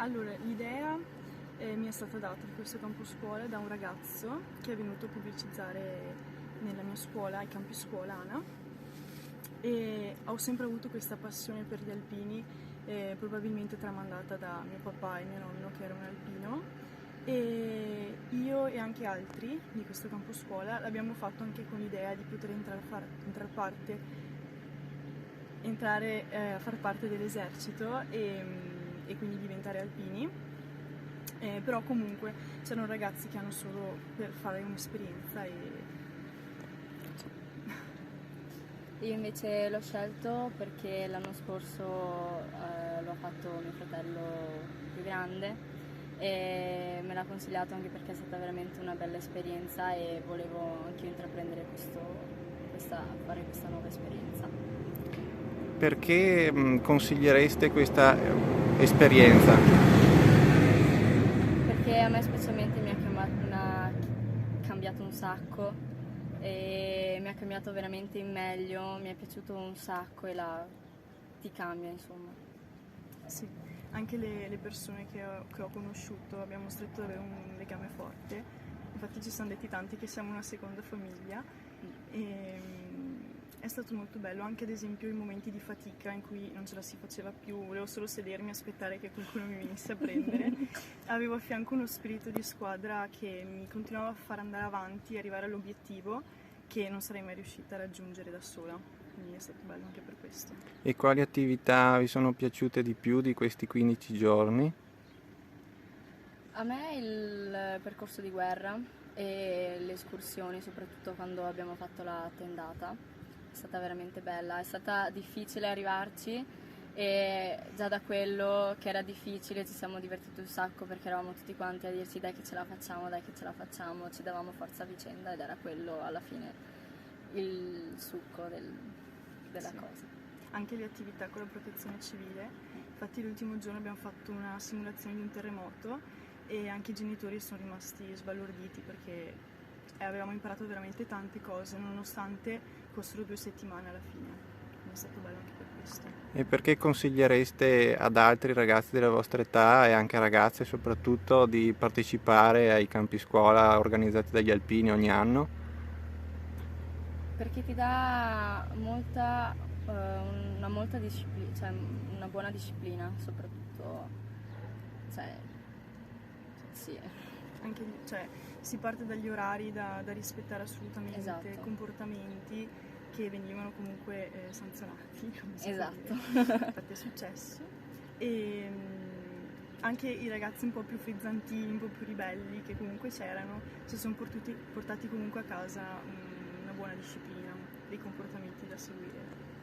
Allora, l'idea mi è stata data di questo campo scuola da un ragazzo che è venuto a pubblicizzare nella mia scuola, ai campi scuola ANA, e ho sempre avuto questa passione per gli alpini, probabilmente tramandata da mio papà e mio nonno che era un alpino, e io e anche altri di questo campo scuola l'abbiamo fatto anche con l'idea di poter entrare a far parte dell'esercito e quindi diventare alpini, però comunque c'erano ragazzi che hanno solo per fare un'esperienza Io invece l'ho scelto perché l'anno scorso l'ho fatto mio fratello più grande e me l'ha consigliato anche perché è stata veramente una bella esperienza e volevo anche io intraprendere fare questa nuova esperienza. Perché consigliereste questa esperienza? Perché a me specialmente mi ha cambiato un sacco e mi ha cambiato veramente in meglio, mi è piaciuto un sacco e ti cambia, insomma. sì, anche le persone che ho conosciuto abbiamo stretto un legame forte, infatti ci sono detti tanti che siamo una seconda famiglia e è stato molto bello, anche ad esempio i momenti di fatica in cui non ce la si faceva più, volevo solo sedermi e aspettare che qualcuno mi venisse a prendere. Avevo a fianco uno spirito di squadra che mi continuava a far andare avanti e arrivare all'obiettivo che non sarei mai riuscita a raggiungere da sola, quindi è stato bello anche per questo. E quali attività vi sono piaciute di più di questi 15 giorni? A me il percorso di guerra e le escursioni, soprattutto quando abbiamo fatto la tendata, è stata veramente bella, è stata difficile arrivarci e già da quello che era difficile ci siamo divertiti un sacco perché eravamo tutti quanti a dirci dai che ce la facciamo, ci davamo forza a vicenda ed era quello alla fine il succo della Sì. cosa. Anche le attività con la protezione civile, infatti l'ultimo giorno abbiamo fatto una simulazione di un terremoto e anche i genitori sono rimasti sbalorditi perché avevamo imparato veramente tante cose nonostante fossero 2 settimane alla fine, quindi è stato bello anche per questo. E perché consigliereste ad altri ragazzi della vostra età e anche ragazze soprattutto di partecipare ai campi scuola organizzati dagli alpini ogni anno? Perché ti dà molta disciplina, cioè una buona disciplina, soprattutto, cioè, sì, Anche cioè, si parte dagli orari da rispettare assolutamente, esatto. comportamenti che venivano comunque sanzionati, come si può Esatto. dire. Infatti è successo. E anche i ragazzi un po' più frizzantini, un po' più ribelli, che comunque c'erano, si sono portati comunque a casa una buona disciplina, dei comportamenti da seguire.